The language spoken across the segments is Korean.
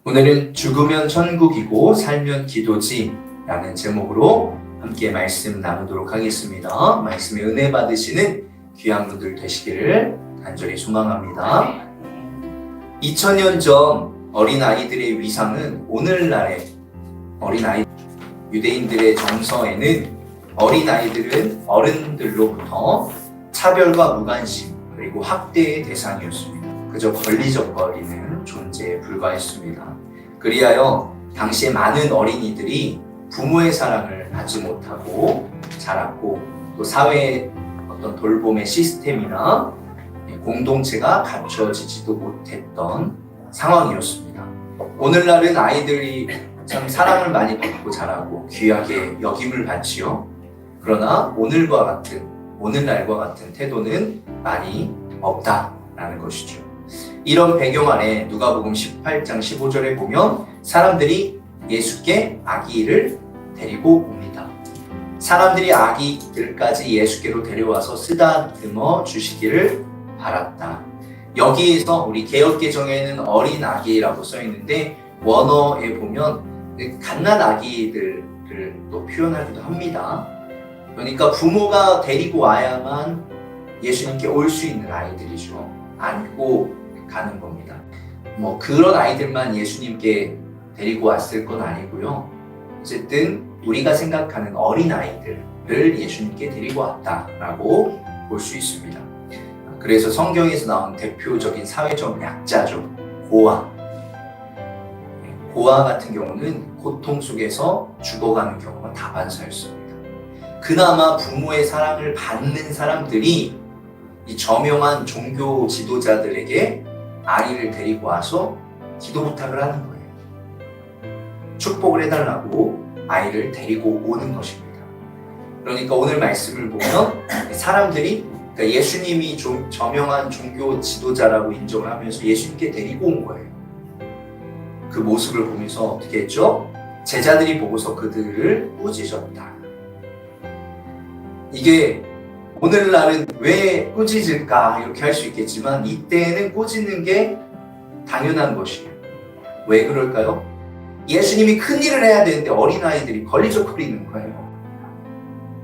오늘은 죽으면 천국이고 살면 기도지 라는 제목으로 함께 말씀 나누도록 하겠습니다. 말씀에 은혜 받으시는 귀한 분들 되시기를 간절히 소망합니다. 2000년 전 어린아이들의 위상은 오늘날의 유대인들의 정서에는 어린아이들은 어른들로부터 차별과 무관심 그리고 학대의 대상이었습니다. 그저 걸리적거리는 존재에 불과했습니다. 그리하여 당시에 많은 어린이들이 부모의 사랑을 받지 못하고 자랐고 또 사회의 어떤 돌봄의 시스템이나 공동체가 갖춰지지도 못했던 상황이었습니다. 오늘날은 아이들이 참 사랑을 많이 받고 자라고 귀하게 여김을 받지요. 그러나 오늘날과 같은 태도는 많이 없다라는 것이죠. 이런 배경 아래 누가복음 18장 15절에 보면 사람들이 예수께 아기를 데리고 옵니다. 사람들이 아기들까지 예수께로 데려와서 쓰다듬어 주시기를 바랐다. 여기에서 우리 개역개정에는 어린 아기라고 써 있는데 원어에 보면 갓난 아기들을 또 표현하기도 합니다. 그러니까 부모가 데리고 와야만 예수님께 올 수 있는 아이들이죠. 안고 가는 겁니다. 그런 아이들만 예수님께 데리고 왔을 건 아니고요. 어쨌든 우리가 생각하는 어린 아이들을 예수님께 데리고 왔다라고 볼 수 있습니다. 그래서 성경에서 나온 대표적인 사회적 약자죠. 고아 같은 경우는 고통 속에서 죽어가는 경우가 다반사였습니다. 그나마 부모의 사랑을 받는 사람들이 이 저명한 종교 지도자들에게 아이를 데리고 와서 기도 부탁을 하는 거예요. 축복을 해달라고 아이를 데리고 오는 것입니다. 그러니까 오늘 말씀을 보면 사람들이 그러니까 예수님이 좀 저명한 종교 지도자라고 인정을 하면서 예수님께 데리고 온 거예요. 그 모습을 보면서 어떻게 했죠? 제자들이 보고서 그들을 꾸짖었다. 이게 오늘날은 왜 꾸짖을까 이렇게 할 수 있겠지만 이때는 꾸짖는 게 당연한 것이에요. 왜 그럴까요? 예수님이 큰일을 해야 되는데 어린아이들이 걸리적거리는 거예요.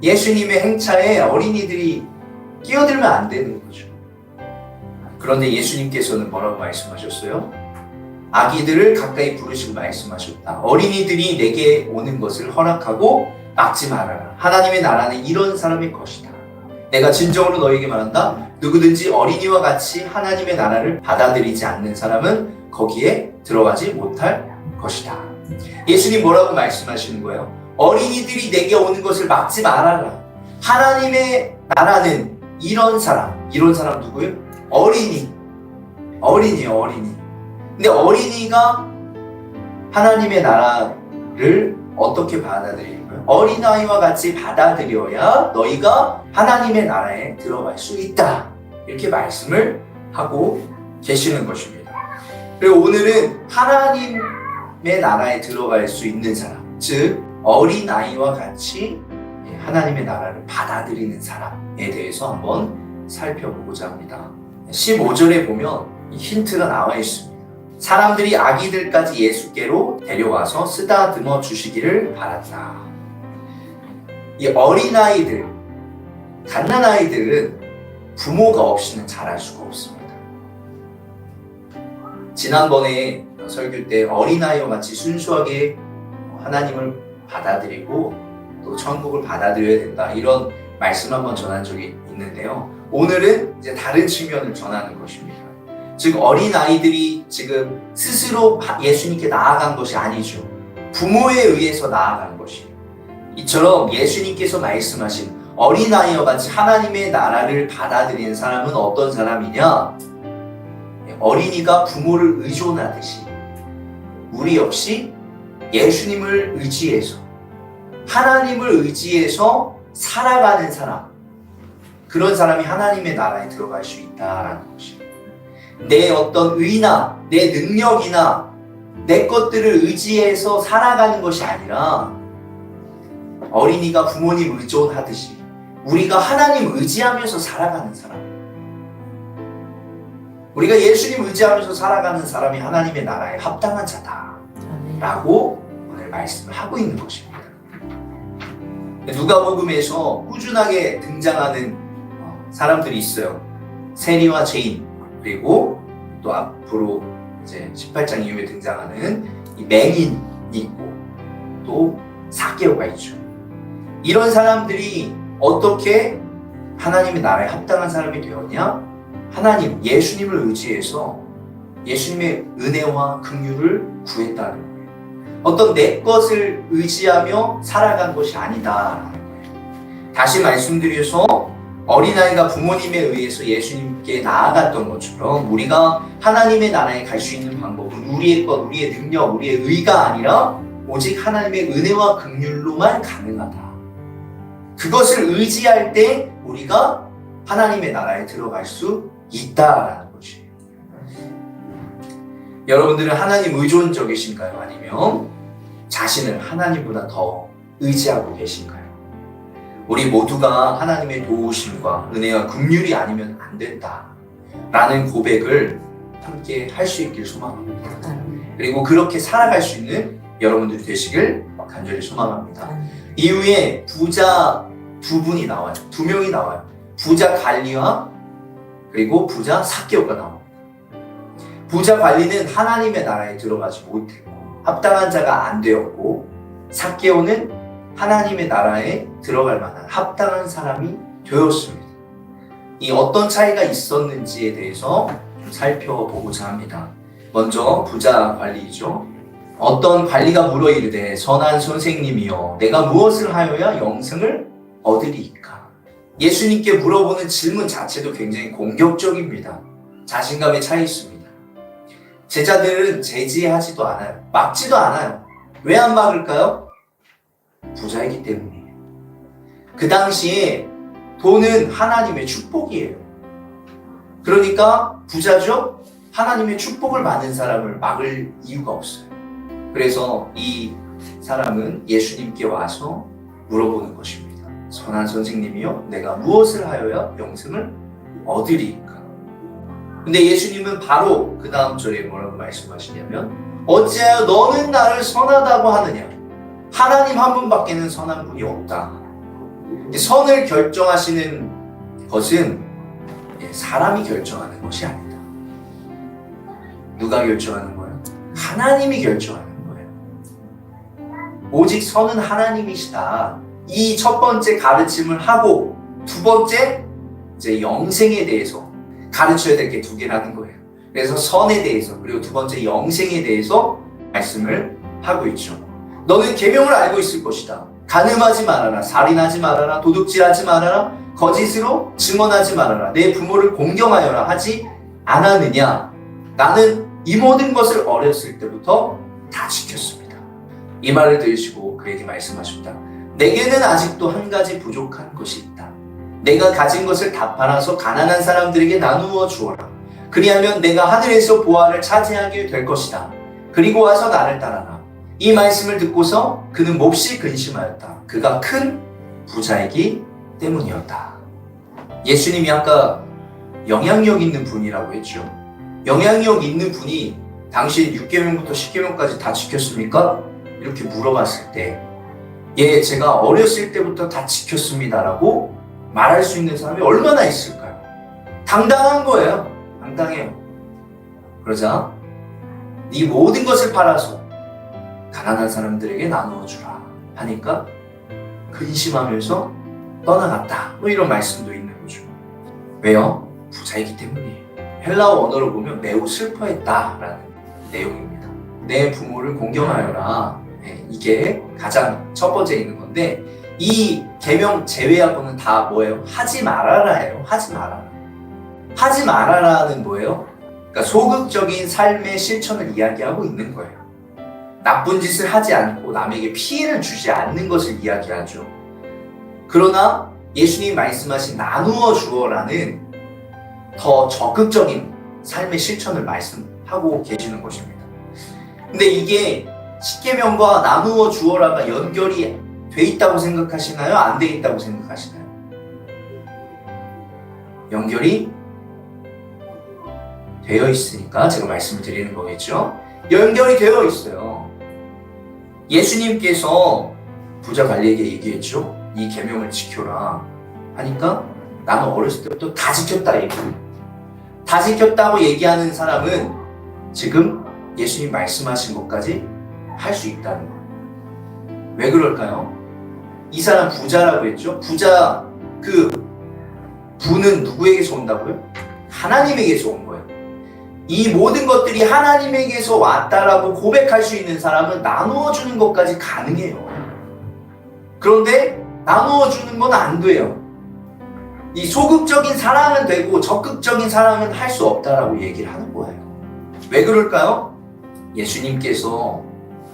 예수님의 행차에 어린이들이 끼어들면 안 되는 거죠. 그런데 예수님께서는 뭐라고 말씀하셨어요? 아기들을 가까이 부르시고 말씀하셨다. 어린이들이 내게 오는 것을 허락하고 막지 말아라. 하나님의 나라는 이런 사람의 것이다. 내가 진정으로 너에게 말한다. 누구든지 어린이와 같이 하나님의 나라를 받아들이지 않는 사람은 거기에 들어가지 못할 것이다. 예수님 뭐라고 말씀하시는 거예요? 어린이들이 내게 오는 것을 막지 말아라. 하나님의 나라는 이런 사람 누구예요? 어린이요. 근데 어린이가 하나님의 나라를 어떻게 받아들이는 거예요? 어린아이와 같이 받아들여야 너희가 하나님의 나라에 들어갈 수 있다. 이렇게 말씀을 하고 계시는 것입니다. 그리고 오늘은 하나님의 나라에 들어갈 수 있는 사람, 즉 어린아이와 같이 하나님의 나라를 받아들이는 사람에 대해서 한번 살펴보고자 합니다. 15절에 보면 힌트가 나와 있습니다. 사람들이 아기들까지 예수께로 데려와서 쓰다듬어 주시기를 바랐다. 이 어린아이들, 갓난아이들은 부모가 없이는 자랄 수가 없습니다. 지난번에 설교 때 어린아이와 같이 순수하게 하나님을 받아들이고 또 천국을 받아들여야 된다 이런 말씀 한번 전한 적이 있는데요. 오늘은 이제 다른 측면을 전하는 것입니다. 즉 어린아이들이 지금 스스로 예수님께 나아간 것이 아니죠. 부모에 의해서 나아간 것이에요. 이처럼 예수님께서 말씀하신 어린아이와 같이 하나님의 나라를 받아들이는 사람은 어떤 사람이냐? 어린이가 부모를 의존하듯이 무리 없이 예수님을 의지해서 하나님을 의지해서 살아가는 사람, 그런 사람이 하나님의 나라에 들어갈 수 있다라는 것입니다. 내 어떤 의나 내 능력이나 내 것들을 의지해서 살아가는 것이 아니라 어린이가 부모님 의존하듯이 우리가 하나님 의지하면서 살아가는 사람. 우리가 예수님 의지하면서 살아가는 사람이 하나님의 나라에 합당한 자다라고 오늘 말씀을 하고 있는 것입니다. 누가복음에서 꾸준하게 등장하는 사람들이 있어요. 세리와 죄인, 그리고 또 앞으로 이제 18장 이후에 등장하는 이 맹인이 있고 또 삭개오가 있죠. 이런 사람들이 어떻게 하나님의 나라에 합당한 사람이 되었냐? 하나님, 예수님을 의지해서 예수님의 은혜와 긍휼을 구했다는 거예요. 어떤 내 것을 의지하며 살아간 것이 아니다라는 거예요. 다시 말씀드려서 어린아이가 부모님에 의해서 예수님께 나아갔던 것처럼 우리가 하나님의 나라에 갈 수 있는 방법은 우리의 것, 우리의 능력, 우리의 의가 아니라 오직 하나님의 은혜와 긍휼로만 가능하다. 그것을 의지할 때 우리가 하나님의 나라에 들어갈 수 있다라는 것이에요. 여러분들은 하나님 의존적이신가요? 아니면 자신을 하나님보다 더 의지하고 계신가요? 우리 모두가 하나님의 도우심과 은혜와 긍휼이 아니면 안 된다라는 고백을 함께 할 수 있길 소망합니다. 그리고 그렇게 살아갈 수 있는 여러분들이 되시길 간절히 소망합니다. 이후에 부자 두 분이 나와요. 두 명이 나와요. 부자 관리와 그리고 부자 삭개오가 나옵니다. 부자 관리는 하나님의 나라에 들어가지 못했고 합당한 자가 안 되었고, 삭개오는 하나님의 나라에 들어갈 만한 합당한 사람이 되었습니다. 이 어떤 차이가 있었는지에 대해서 좀 살펴보고자 합니다. 먼저 부자 관리이죠. 어떤 관리가 물어 이르되 선한 선생님이여 내가 무엇을 하여야 영생을 얻으리이까? 예수님께 물어보는 질문 자체도 굉장히 공격적입니다. 자신감에 차 있습니다. 제자들은 제지하지도 않아요. 막지도 않아요. 왜 안 막을까요? 부자이기 때문이에요. 그 당시에 돈은 하나님의 축복이에요. 그러니까 부자죠? 하나님의 축복을 받은 사람을 막을 이유가 없어요. 그래서 이 사람은 예수님께 와서 물어보는 것입니다. 선한 선생님이요, 내가 무엇을 하여야 영생을 얻으리이까? 근데 예수님은 바로 그 다음 절에 뭐라고 말씀하시냐면 어찌하여 너는 나를 선하다고 하느냐? 하나님 한 분밖에는 선한 분이 없다. 선을 결정하시는 것은 사람이 결정하는 것이 아니다. 누가 결정하는 거예요? 하나님이 결정하는 거예요. 오직 선은 하나님이시다. 이 첫 번째 가르침을 하고 두 번째 이제 영생에 대해서 가르쳐야 될 게 두 개라는 거예요. 그래서 선에 대해서 그리고 두 번째 영생에 대해서 말씀을 하고 있죠. 너는 계명을 알고 있을 것이다. 간음하지 말아라, 살인하지 말아라, 도둑질하지 말아라, 거짓으로 증언하지 말아라, 내 부모를 공경하여라 하지 않았느냐? 나는 이 모든 것을 어렸을 때부터 다 지켰습니다. 이 말을 들으시고 그에게 말씀하십니다. 내게는 아직도 한 가지 부족한 것이 있다. 내가 가진 것을 다 팔아서 가난한 사람들에게 나누어 주어라. 그리하면 내가 하늘에서 보화를 차지하게 될 것이다. 그리고 와서 나를 따라라. 이 말씀을 듣고서 그는 몹시 근심하였다. 그가 큰 부자이기 때문이었다. 예수님이 아까 영향력 있는 분이라고 했죠. 영향력 있는 분이 당시 6계명부터 10계명까지 다 지켰습니까? 이렇게 물어봤을 때 예, 제가 어렸을 때부터 다 지켰습니다라고 말할 수 있는 사람이 얼마나 있을까요? 당당한 거예요. 당당해요. 그러자 네 모든 것을 팔아서 가난한 사람들에게 나누어 주라 하니까 근심하면서 떠나갔다. 뭐 이런 말씀도 있는 거죠. 왜요? 부자이기 때문이에요. 헬라어 언어로 보면 매우 슬퍼했다라는 내용입니다. 내 부모를 공경하여라. 네, 이게 가장 첫 번째 있는 건데 이 계명 제외하고는 다 뭐예요? 하지 말아라예요. 하지 말아라. 하지 말아라는 뭐예요? 그러니까 소극적인 삶의 실천을 이야기하고 있는 거예요. 나쁜 짓을 하지 않고 남에게 피해를 주지 않는 것을 이야기하죠. 그러나 예수님이 말씀하신 나누어 주어라는 더 적극적인 삶의 실천을 말씀하고 계시는 것입니다. 근데 이게 십계명과 나누어 주어라가 연결이 돼 있다고 생각하시나요? 안 돼 있다고 생각하시나요? 연결이 되어 있으니까 제가 말씀을 드리는 거겠죠. 연결이 되어 있어요. 예수님께서 부자 관리에게 얘기했죠. 이 계명을 지켜라 하니까 나는 어렸을 때부터 다 지켰다 얘기해요. 다 지켰다고 얘기하는 사람은 지금 예수님 말씀하신 것까지 할 수 있다는 거예요. 왜 그럴까요? 이 사람 부자라고 했죠. 부자 그 부는 누구에게서 온다고요? 하나님에게서 온 거예요. 이 모든 것들이 하나님에게서 왔다라고 고백할 수 있는 사람은 나누어 주는 것까지 가능해요. 그런데 나누어 주는 건 안 돼요. 이 소극적인 사랑은 되고 적극적인 사랑은 할 수 없다라고 얘기를 하는 거예요. 왜 그럴까요? 예수님께서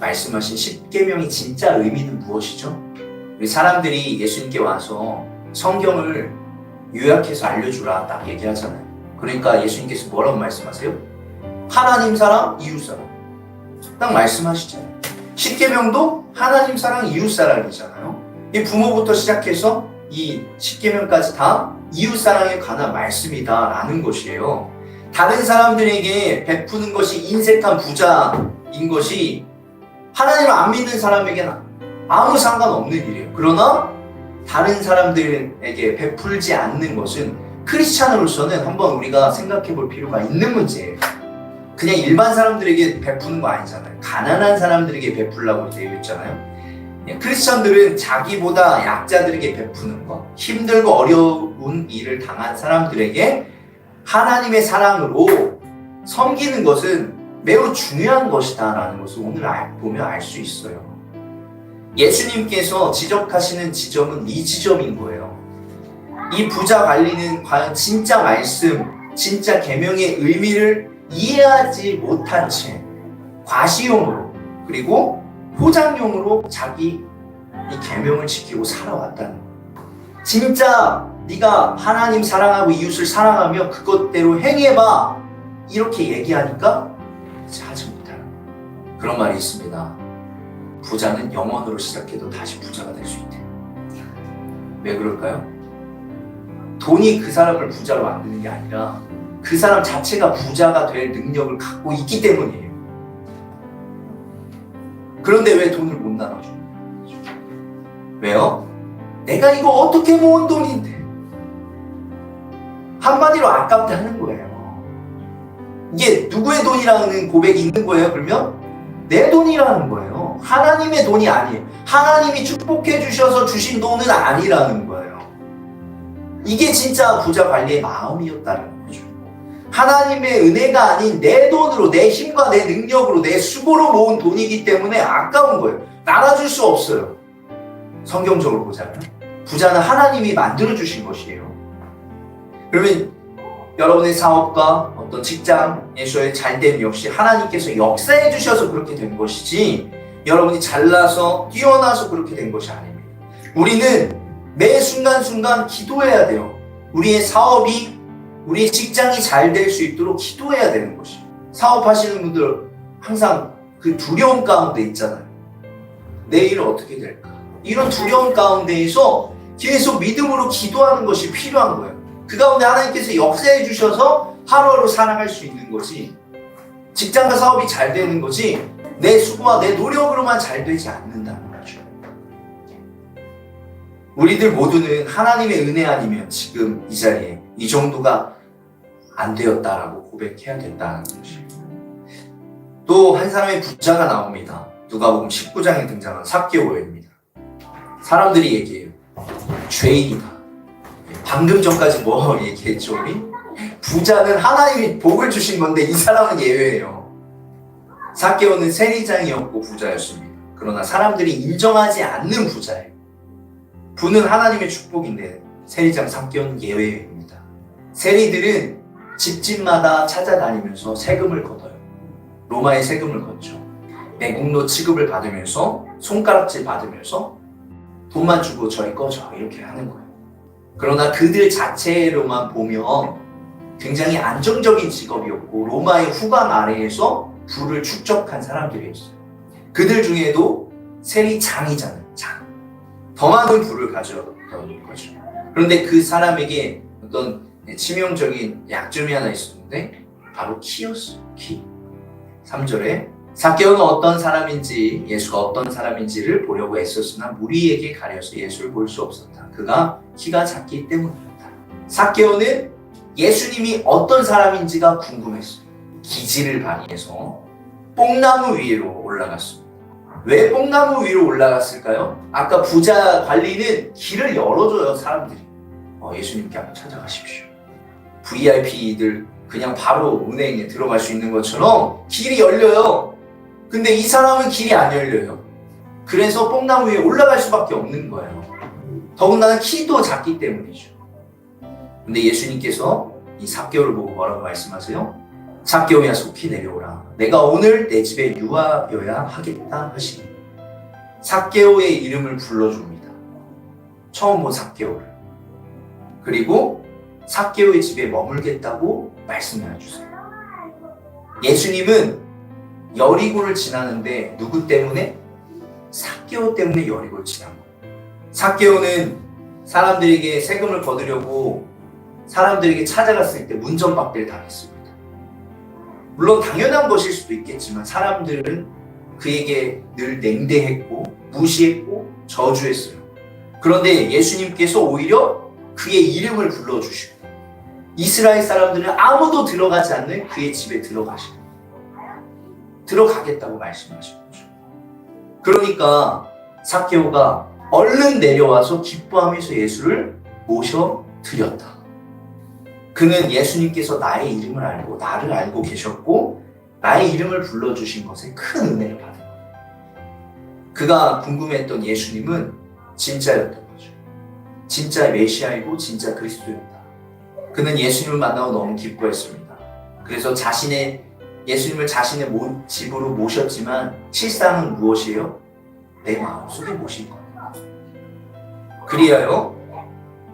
말씀하신 십계명의 진짜 의미는 무엇이죠? 우리 사람들이 예수님께 와서 성경을 요약해서 알려주라 딱 얘기하잖아요. 그러니까 예수님께서 뭐라고 말씀하세요? 하나님 사랑, 이웃 사랑. 딱 말씀하시잖아요. 십계명도 하나님 사랑, 이웃 사랑이잖아요. 이 부모부터 시작해서 이 십계명까지 다 이웃 사랑에 관한 말씀이다라는 것이에요. 다른 사람들에게 베푸는 것이 인색한 부자인 것이 하나님을 안 믿는 사람에게는 아무 상관없는 일이에요. 그러나 다른 사람들에게 베풀지 않는 것은 크리스찬으로서는 한번 우리가 생각해 볼 필요가 있는 문제예요. 그냥 일반 사람들에게 베푸는 거 아니잖아요. 가난한 사람들에게 베풀라고 되어 있잖아요. 크리스찬들은 자기보다 약자들에게 베푸는 것, 힘들고 어려운 일을 당한 사람들에게 하나님의 사랑으로 섬기는 것은 매우 중요한 것이다라는 것을 오늘 보면 알 수 있어요. 예수님께서 지적하시는 지점은 이 지점인 거예요. 이 부자 관리는 과연 진짜 말씀, 진짜 계명의 의미를 이해하지 못한 채 과시용으로 그리고 포장용으로 자기 이 계명을 지키고 살아왔다는 거예요. 진짜 네가 하나님 사랑하고 이웃을 사랑하며 그것대로 행해봐 이렇게 얘기하니까 하지 못하는 거예요. 그런 말이 있습니다. 부자는 영원으로 시작해도 다시 부자가 될 수 있대요. 왜 그럴까요? 돈이 그 사람을 부자로 만드는 게 아니라 그 사람 자체가 부자가 될 능력을 갖고 있기 때문이에요. 그런데 왜 돈을 못 나눠줘요? 왜요? 내가 이거 어떻게 모은 돈인데 한마디로 아깝다는 거예요. 이게 누구의 돈이라는 고백이 있는 거예요? 그러면 내 돈이라는 거예요. 하나님의 돈이 아니에요. 하나님이 축복해 주셔서 주신 돈은 아니라는 거예요. 이게 진짜 부자 관리의 마음이었다는 거죠. 하나님의 은혜가 아닌 내 돈으로, 내 힘과 내 능력으로, 내 수고로 모은 돈이기 때문에 아까운 거예요. 나눠줄 수 없어요. 성경적으로 보자면 부자는 하나님이 만들어주신 것이에요. 그러면 여러분의 사업과 어떤 직장에서의 잘됨 역시 하나님께서 역사해 주셔서 그렇게 된 것이지 여러분이 잘나서 뛰어나서 그렇게 된 것이 아닙니다. 우리는 매 순간순간 기도해야 돼요. 우리의 사업이, 우리의 직장이 잘 될 수 있도록 기도해야 되는 것이에요. 사업하시는 분들 항상 그 두려움 가운데 있잖아요. 내일 어떻게 될까? 이런 두려움 가운데에서 계속 믿음으로 기도하는 것이 필요한 거예요. 그 가운데 하나님께서 역사해 주셔서 하루하루 살아갈 수 있는 거지, 직장과 사업이 잘 되는 거지 내 수고와 내 노력으로만 잘 되지 않는다는 거죠. 우리들 모두는 하나님의 은혜 아니면 지금 이 자리에 이 정도가 안 되었다라고 고백해야 된다는 것이에요. 또 한 사람의 부자가 나옵니다. 누가복음 19장에 등장한 삭개오입니다. 사람들이 얘기해요. 죄인이다. 방금 전까지 뭐 얘기했죠 우리? 부자는 하나님이 복을 주신 건데 이 사람은 예외예요. 삭개오는 세리장이었고 부자였습니다. 그러나 사람들이 인정하지 않는 부자예요. 부는 하나님의 축복인데 세리장 삭개오는 예외입니다. 세리들은 집집마다 찾아다니면서 세금을 걷어요. 로마의 세금을 걷죠. 매국노 취급을 받으면서 손가락질 받으면서 돈만 주고 저리 꺼져 이렇게 하는 거예요. 그러나 그들 자체로만 보면 굉장히 안정적인 직업이었고 로마의 후방 아래에서 부를 축적한 사람들이었어요. 그들 중에도 세리장이잖아요. 장. 더 많은 부를 가져던 거죠. 그런데 그 사람에게 어떤 치명적인 약점이 하나 있었는데 바로 키였어요. 키. 3절에 삭개오는 어떤 사람인지 예수가 어떤 사람인지를 보려고 애썼으나 무리에게 가려서 예수를 볼 수 없었다. 그가 키가 작기 때문이었다. 삭개오는 예수님이 어떤 사람인지가 궁금했어요. 기지를 발휘해서 뽕나무 위로 올라갔습니다. 왜 뽕나무 위로 올라갔을까요? 아까 부자 관리는 길을 열어줘요, 사람들이. 예수님께 한번 찾아가십시오. VIP들 그냥 바로 은행에 들어갈 수 있는 것처럼 길이 열려요. 근데 이 사람은 길이 안 열려요. 그래서 뽕나무 위에 올라갈 수밖에 없는 거예요. 더군다나 키도 작기 때문이죠. 근데 예수님께서 이 삭개오를 보고 뭐라고 말씀하세요? 삭개오야 속히 내려오라. 내가 오늘 내 집에 유하여야 하겠다 하시니 삭개오의 이름을 불러줍니다. 처음 본 삭개오를. 그리고 삭개오의 집에 머물겠다고 말씀해 주세요. 예수님은 여리고를 지나는데 누구 때문에? 삭개오 때문에 여리고를 지난 거예요. 삭개오는 사람들에게 세금을 거두려고 사람들에게 찾아갔을 때 문전박대를 당했습니다. 물론 당연한 것일 수도 있겠지만 사람들은 그에게 늘 냉대했고 무시했고 저주했어요. 그런데 예수님께서 오히려 그의 이름을 불러주시고 이스라엘 사람들은 아무도 들어가지 않는 그의 집에 들어가겠다고 말씀하신 거죠. 그러니까 삭개오가 얼른 내려와서 기뻐하면서 예수를 모셔드렸다. 그는 예수님께서 나의 이름을 알고 나를 알고 계셨고 나의 이름을 불러주신 것에 큰 은혜를 받은 거예요. 그가 궁금했던 예수님은 진짜였던 거죠. 진짜 메시아이고 진짜 그리스도였다. 그는 예수님을 만나고 너무 기뻐했습니다. 그래서 예수님을 자신의 집으로 모셨지만 실상은 무엇이에요? 내 마음속에 모신 겁니다. 그리하여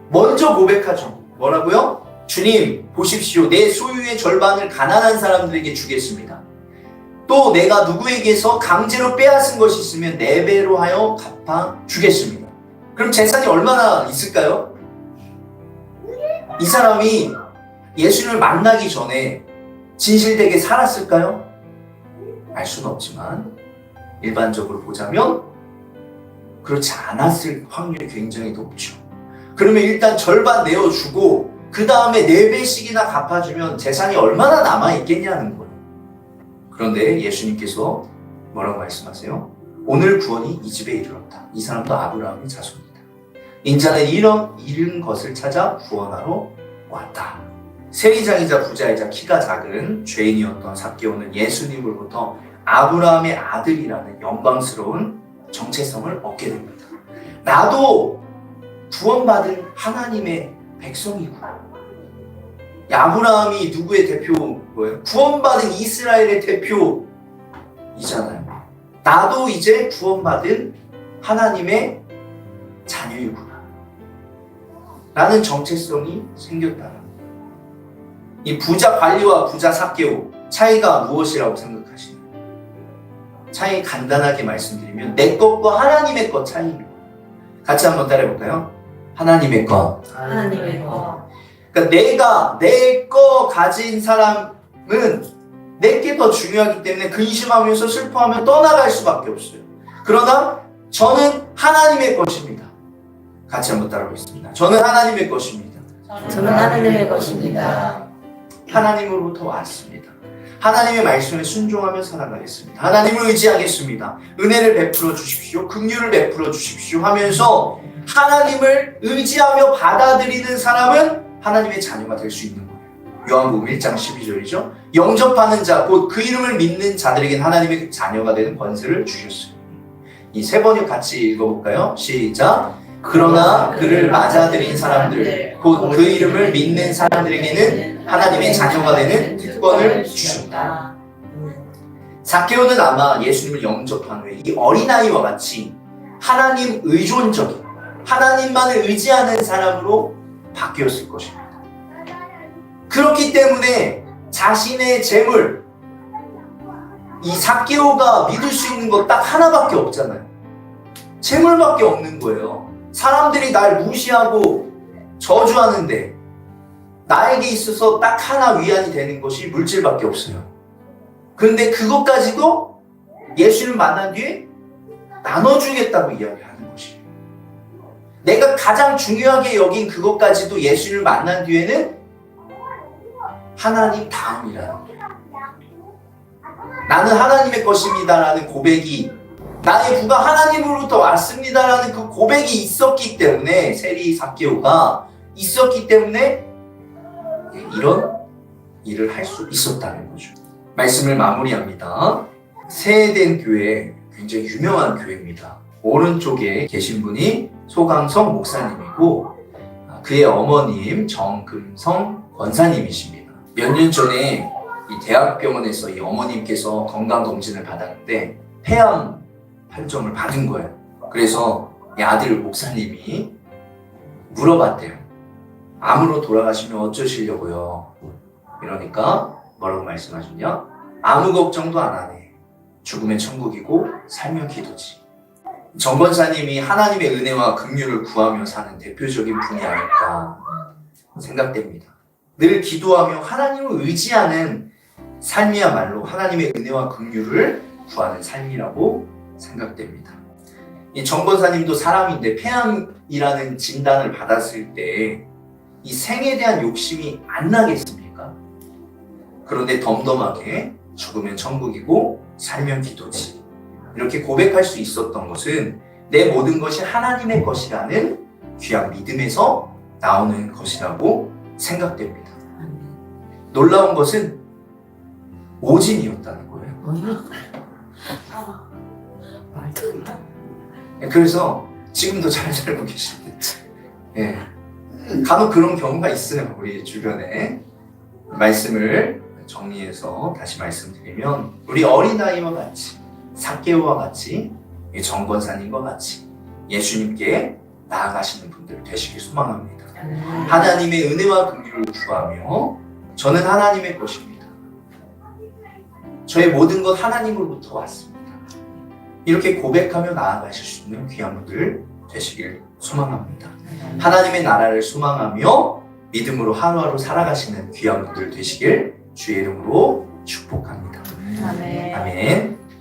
먼저 고백하죠. 뭐라고요? 주님 보십시오. 내 소유의 절반을 가난한 사람들에게 주겠습니다. 또 내가 누구에게서 강제로 빼앗은 것이 있으면 4배로 하여 갚아주겠습니다. 그럼 재산이 얼마나 있을까요? 이 사람이 예수님을 만나기 전에 진실되게 살았을까요? 알 수는 없지만 일반적으로 보자면 그렇지 않았을 확률이 굉장히 높죠. 그러면 일단 절반 내어주고 그 다음에 4배씩이나 갚아주면 재산이 얼마나 남아있겠냐는 거예요. 그런데 예수님께서 뭐라고 말씀하세요? 오늘 구원이 이 집에 이르렀다. 이 사람도 아브라함의 자손이다. 인자는 잃은 것을 찾아 구원하러 왔다. 세리장이자 부자이자 키가 작은 죄인이었던 삭개오는 예수님으로부터 아브라함의 아들이라는 영광스러운 정체성을 얻게 됩니다. 나도 구원받은 하나님의 백성이구나. 아브라함이 누구의 대표예요? 구원받은 이스라엘의 대표이잖아요. 나도 이제 구원받은 하나님의 자녀이구나 라는 정체성이 생겼다는 거예요. 이 부자 관리와 부자 삭개오 차이가 무엇이라고 생각하시나요? 차이 간단하게 말씀드리면 내 것과 하나님의 것 차이입니다. 같이 한번 따라해볼까요? 하나님의 것. 그러니까 내가 내 거 가진 사람은 내게 더 중요하기 때문에 근심하면서 슬퍼하며 떠나갈 수밖에 없어요. 그러나 저는 하나님의 것입니다. 같이 한번 따라하겠습니다. 저는 하나님의 것입니다. 저는 하나님의 것입니다. 하나님으로부터 왔습니다. 하나님의 말씀에 순종하며 살아가겠습니다. 하나님을 의지하겠습니다. 은혜를 베풀어 주십시오. 긍휼을 베풀어 주십시오 하면서 하나님을 의지하며 받아들이는 사람은 하나님의 자녀가 될 수 있는 거예요. 요한복음 1장 12절이죠. 영접하는 자, 곧 그 이름을 믿는 자들에게는 하나님의 자녀가 되는 권세를 주셨어요. 이 세 번역 같이 읽어볼까요? 시작. 그러나 그를 맞아들인 사람들, 곧 그 이름을 믿는 사람들에게는 하나님의 자녀가 되는 특권을 주셨다. 삭개오는 아마 예수님을 영접한 후에 이 어린아이와 같이 하나님 의존적인, 하나님만을 의지하는 사람으로 바뀌었을 것입니다. 그렇기 때문에 자신의 재물, 이 삭개오가 믿을 수 있는 것 딱 하나밖에 없잖아요. 재물밖에 없는 거예요. 사람들이 날 무시하고 저주하는데 나에게 있어서 딱 하나 위안이 되는 것이 물질밖에 없어요. 그런데 그것까지도 예수를 만난 뒤에 나눠주겠다고 이야기하는 것이에요. 내가 가장 중요하게 여긴 그것까지도 예수를 만난 뒤에는 하나님 다음이라는 거예요. 나는 하나님의 것입니다라는 고백이, 나의 부가 하나님으로부터 왔습니다라는 그 고백이 있었기 때문에, 세리 삭개오가 있었기 때문에 이런 일을 할 수 있었다는 거죠. 말씀을 마무리합니다. 세eden 교회, 굉장히 유명한 교회입니다. 오른쪽에 계신 분이 소강성 목사님이고 그의 어머님 정금성 권사님이십니다. 몇 년 전에 이 대학병원에서 이 어머님께서 건강검진을 받았는데 폐암 판정을 받은 거예요. 그래서 이 아들 목사님이 물어봤대요. 암으로 돌아가시면 어쩌시려고요? 이러니까 뭐라고 말씀하셨냐? 아무 걱정도 안 하네. 죽으면 천국이고 살면 기도지. 정 권사님이 하나님의 은혜와 긍휼을 구하며 사는 대표적인 분이 아닐까 생각됩니다. 늘 기도하며 하나님을 의지하는 삶이야말로 하나님의 은혜와 긍휼을 구하는 삶이라고 생각됩니다. 이 정 권사님도 사람인데 폐암이라는 진단을 받았을 때 이 생에 대한 욕심이 안 나겠습니까? 그런데 덤덤하게 죽으면 천국이고 살면 기도지. 이렇게 고백할 수 있었던 것은 내 모든 것이 하나님의 것이라는 귀한 믿음에서 나오는 것이라고 생각됩니다. 놀라운 것은 오진이었다는 거예요. 그래서 지금도 잘 살고 계십니다. 예. 간혹 그런 경우가 있어요. 우리 주변에. 말씀을 정리해서 다시 말씀드리면 우리 어린아이와 같이 삭개오와 같이 정 권사님과 같이 예수님께 나아가시는 분들 되시길 소망합니다. 하나님의 은혜와 긍휼을 구하며 저는 하나님의 것입니다. 저의 모든 것 하나님으로부터 왔습니다. 이렇게 고백하며 나아가실 수 있는 귀한 분들 되시길 소망합니다. 하나님의 나라를 소망하며 믿음으로 하루하루 살아가시는 귀한 분들 되시길 주의 이름으로 축복합니다. 아멘. 아멘.